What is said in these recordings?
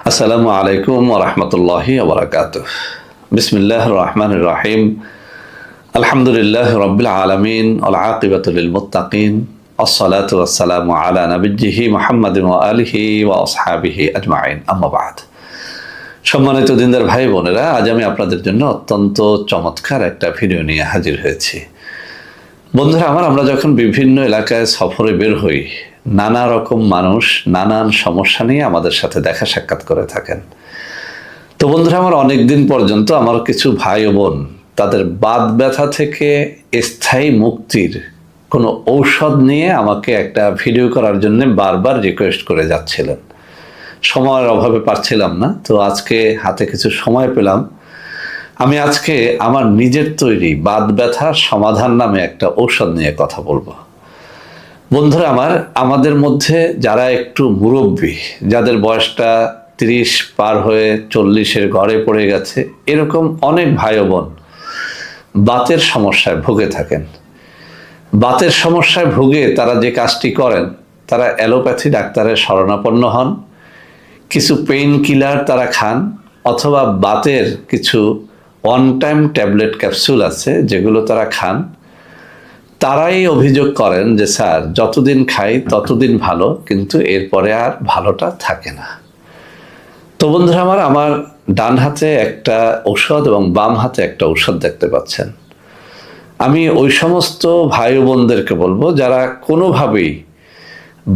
আসসালামু আলাইকুম ওয়া রাহমাতুল্লাহি ওয়া বারাকাতুহু। বিসমিল্লাহির রহমানির রহিম। আলহামদুলিল্লাহি রাব্বিল আলামিন ওয়াল আকিবাতু লিল মুত্তাকিন। আসসালাতু ওয়াসসালামু আলা নাবিয়্যিহি মুহাম্মাদিন ওয়া আলিহি ওয়া আসহাবিহি আজমাইন। আম্মা বা'দ। সম্মানিত দিনদার ভাই বোনেরা, আজ আমি আপনাদের জন্য অত্যন্ত চমৎকার একটা ভিডিও নিয়ে হাজির হয়েছি। বন্ধুরা আমার, আমরা যখন বিভিন্ন এলাকায় সফরে বের হই, নানা রকম মানুষ নানান সমস্যা নিয়ে আমাদের সাথে দেখা সাক্ষাৎ করে থাকেন। তো বন্ধুরা আমার, অনেকদিন পর্যন্ত আমার কিছু ভাই ও বোন তাদের বাত ব্যথা থেকে স্থায়ী মুক্তির কোনো ঔষধ নিয়ে আমাকে একটা ভিডিও করার জন্য বারবার রিকোয়েস্ট করে যাচ্ছিলেন। সময়ের অভাবে পারছিলাম না, তো আজকে হাতে কিছু সময় পেলাম। আমি আজকে আমার নিজের তৈরি বাত ব্যথার সমাধান নামে একটা ঔষধ নিয়ে কথা বলবো। বন্ধুরা আমার, আমাদের মধ্যে যারা একটু মুরব্বী, যাদের বয়সটা 30 পার হয়ে 40-এর ঘরে পড়ে গেছে, এরকম অনেক ভাই ও বোন বাতের সমস্যায় ভুগে থাকেন। বাতের সমস্যায় ভুগে তারা যে কাজটি করেন, তারা অ্যালোপ্যাথি ডাক্তারের শরণাপন্ন হন, কিছু পেইন কিলার তারা খান, অথবা বাতের কিছু ওয়ান টাইম ট্যাবলেট ক্যাপসুল আছে যেগুলো তারা খান। তারাই অভিযোগ করেন যে স্যার, যতদিন খাই ততদিন ভালো, কিন্তু এরপরে আর ভালোটা থাকে না। তো বন্ধুরা আমার ডান হাতে একটা ঔষধ এবং বাম হাতে একটা ঔষধ দেখতে পাচ্ছেন। আমি ওই সমস্ত ভাই ও বোনদেরকে বলবো যারা কোনোভাবেই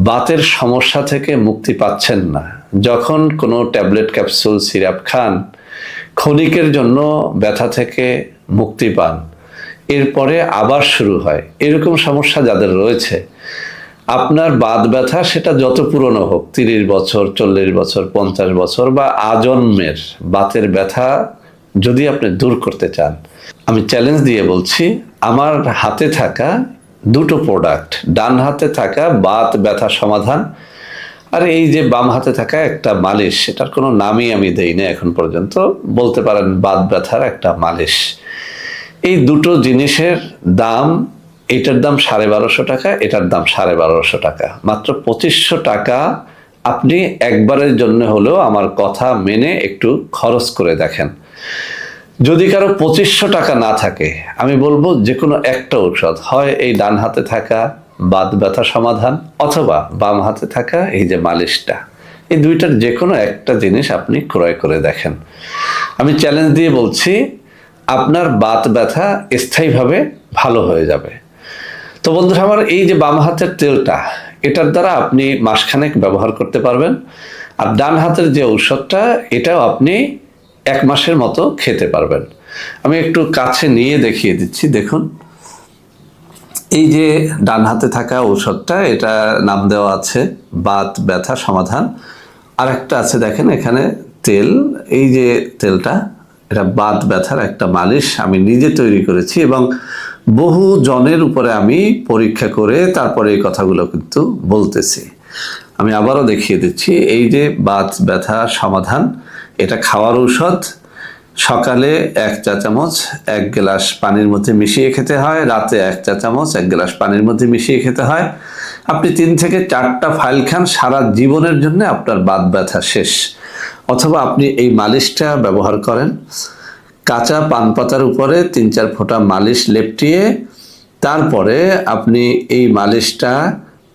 বাতের সমস্যা থেকে মুক্তি পাচ্ছেন না, যখন কোনো ট্যাবলেট ক্যাপসুল সিরাপ খান, ক্ষণিকের জন্য ব্যথা থেকে মুক্তি পান, এরপরে আবার শুরু হয়, এরকম সমস্যা যাদের রয়েছে, আপনার বাত ব্যথা সেটা যত পুরনো হোক, 30 বছর, 40 বছর, 50 বছর বা আজন্মের বাতের ব্যথা যদি আপনি দূর করতে চান, আমি চ্যালেঞ্জ দিয়ে বলছি, আমার হাতে থাকা দুটো প্রোডাক্ট, ডান হাতে থাকা বাত ব্যথা সমাধান আর এই যে বাম হাতে থাকা একটা মালিশ, এটার কোনো নামই আমি দেই না এখন পর্যন্ত, বলতে পারেন বাত ব্যথার একটা মালিশ। এই দুটো জিনিসের দাম, এটার দাম 1250 টাকা, এটার দাম 1250 টাকা, মাত্র 2500 টাকা। আপনি একবারের জন্য হলেও আমার কথা মেনে একটু খরচ করে দেখেন। যদি কারো 2500 টাকা না থাকে, আমি বলবো যে কোনো একটা ঔষধ, হয় এই ডান হাতে থাকা বাত ব্যথা সমাধান অথবা বাম হাতে থাকা এই যে মালিশটা, এই দুইটার যে কোনো একটা জিনিস আপনি ক্রয় করে দেখেন। আমি চ্যালেঞ্জ দিয়ে বলছি, আপনার বাত ব্যথা স্থায়ীভাবে ভালো হয়ে যাবে। তো বন্ধুরা আমার, এই যে বাম হাতের তেলটা, এটার দ্বারা আপনি মাসখানেক ব্যবহার করতে পারবেন। আর ডান হাতের যে ঔষধটা, এটাও আপনি 1 মাসের মতো খেতে পারবেন। আমি একটু কাছে নিয়ে দেখিয়ে দিচ্ছি, দেখুন। এই যে ডান হাতে থাকা ঔষধটা, এটা নাম দেওয়া আছে বাত ব্যথা সমাধান। আর একটা আছে দেখেন এখানে তেল, এই যে তেলটা, এটা বাত ব্যথার একটা মালিশ আমি নিজে তৈরি করেছি এবং বহু জনের উপরে আমি পরীক্ষা করে তারপরে এই কথাগুলো কিন্তু বলতেছি। আমি আবারও দেখিয়ে দিচ্ছি, এই যে বাত ব্যথা সমাধান, এটা খাওয়ার ঔষধ। সকালে 1 চা চামচ 1 গ্লাস পানির মধ্যে মিশিয়ে খেতে হয়, রাতে 1 চা চামচ 1 গ্লাস পানির মধ্যে মিশিয়ে খেতে হয়। আপনি 3 থেকে 4টা ফাইল খান, সারা জীবনের জন্য আপনার বাত ব্যথা শেষ। অথবা আপনি এই মালিশটা ব্যবহার করেন, কাঁচা পান পাতার উপরে 3-4 ফোঁটা মালিশ লেপটিয়ে, তারপরে আপনি এই মালিশটা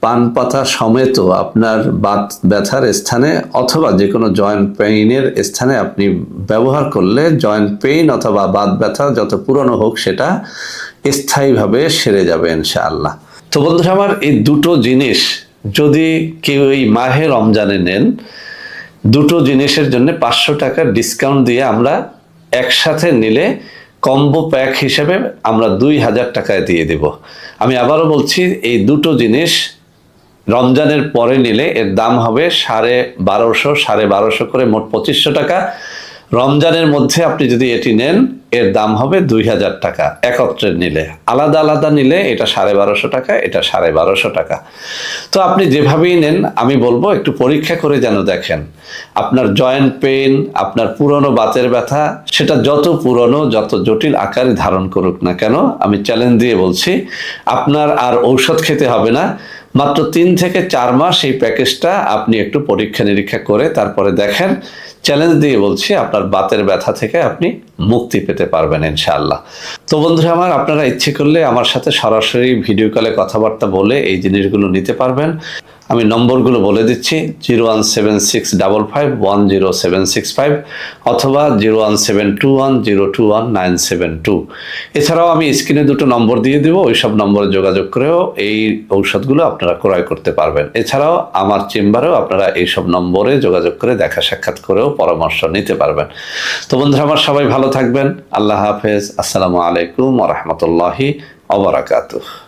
পান পাতা সমেত আপনার বাত ব্যথার স্থানে অথবা যে কোনো জয়েন্ট পেইনের স্থানে আপনি ব্যবহার করলে জয়েন্ট পেইন অথবা বাত ব্যথা যত পুরনো হোক সেটা স্থায়ীভাবে সেরে যাবে ইনশাআল্লাহ। তো বন্ধুরা আমার, এই দুটো জিনিস যদি কেউ এই মাহে রমজানে নেন, দুটো জিনিসের জন্য 500 টাকা ডিসকাউন্ট দিয়ে আমরা একসাথে নিলে কম্বো প্যাক হিসেবে আমরা 2000 টাকায় দিয়ে দেব। আমি আবারও বলছি, এই দুটো জিনিস রমজানের পরে নিলে এর দাম হবে 1250 করে, মোট 2500 টাকা। রমজানের মধ্যে আপনি যদি এটি নেন, এর দাম হবে 2000 টাকা একত্রে নিলে। আলাদা আলাদা নিলে এটা 1250 টাকা, এটা 1250 টাকা। তো আপনি যেভাবেই নেন, আমি বলবো একটু পরীক্ষা করে যেন দেখেন আপনার জয়েন্ট পেইন, আপনার পুরনো বাতের ব্যথা, সেটা যত পুরনো যত জটিল আকারে ধারণ করুক না কেন, আমি চ্যালেঞ্জ দিয়ে বলছি, আপনার আর ঔষধ খেতে হবে না। মাত্র 3 থেকে 4 মাস এই প্যাকেজটা আপনি একটু পরীক্ষা নিরীক্ষা করে তারপরে দেখেন। চ্যালেঞ্জ দিয়ে বলছি, আপনার বাতের ব্যথা থেকে আপনি মুক্তি পেতে পারবেন ইনশাআল্লাহ। তো বন্ধুরা আমার, আপনারা ইচ্ছে করলে আমার সাথে সরাসরি ভিডিও কলে কথাবার্তা বলে এই জিনিসগুলো নিতে পারবেন। আমি নম্বরগুলো বলে দিচ্ছি: 01765510765 অথবা 01721021972। এছাড়াও আমি স্ক্রিনে দুটো নম্বর দিয়ে দেবো, ওই সব নম্বরে যোগাযোগ করেও এই ঔষধগুলো আপনারা ক্রয় করতে পারবেন। এছাড়াও আমার চেম্বারেও আপনারা এই সব নম্বরে যোগাযোগ করে দেখা সাক্ষাৎ করেও পরামর্শ নিতে পারবেন। তো বন্ধুরা আমার, সবাই ভালো থাকবেন। আল্লাহ হাফেজ। আসসালামু আলাইকুম ওয়া রাহমাতুল্লাহি ওয়া বারাকাতুহু।